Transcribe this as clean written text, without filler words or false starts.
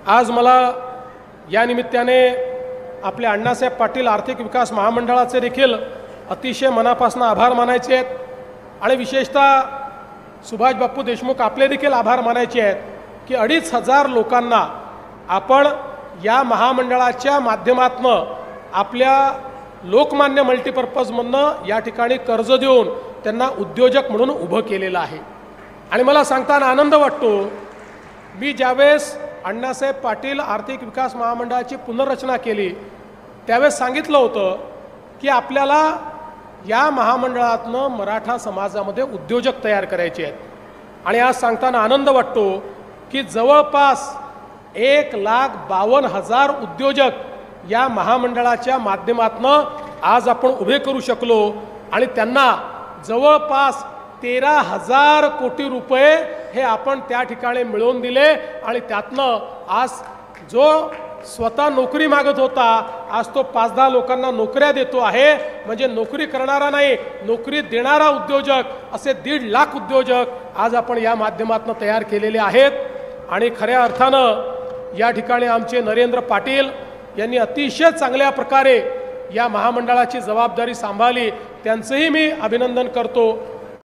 आज मला या निमित्ताने आपल्या अण्णासाहेब पाटील आर्थिक विकास महामंडळाचे देखील अतिशय मनापासून आभार मानायचे आहेत आणि विशेषतः सुभाष बापू देशमुख आपले देखील आभार मानायचे आहेत की 2500 लोकांना आपण या महामंडळाच्या माध्यमातून आपल्या लोकमान्य मल्टीपर्पजमधनं या ठिकाणी कर्ज देऊन त्यांना उद्योजक म्हणून उभं केलेलं आहे। आणि मला सांगताना आनंद वाटतो, मी ज्यावेळेस अण्णासाहेब पाटील आर्थिक विकास महामंडळाची पुनर्रचना केली त्यावेळेस सांगितलं होतं की आपल्याला या महामंडळातनं मराठा समाजामध्ये उद्योजक तयार करायचे आहेत। आणि आज सांगताना आनंद वाटतो की जवळपास 1,52,000 उद्योजक या महामंडळाच्या माध्यमातनं आज आपण उभे करू शकलो आणि त्यांना जवळपास 13,000 कोटी रुपये हे आपण त्या ठिकाणी मिळवून दिले आणि त्यातनं आज जो स्वतः नोकरी मागत होता आज तो 5-10 लोकांना नोकऱ्या देतो आहे। म्हणजे नोकरी करणारा नाही, नोकरी देणारा उद्योजक असे 1.5 लाख उद्योजक आज आपण या माध्यमातून तयार केलेले आहेत। आणि खऱ्या अर्थानं या ठिकाणी आमचे नरेंद्र पाटील यांनी अतिशय चांगल्या प्रकारे या महामंडळाची जबाबदारी सांभाळली, त्यांचंही मी अभिनंदन करतो।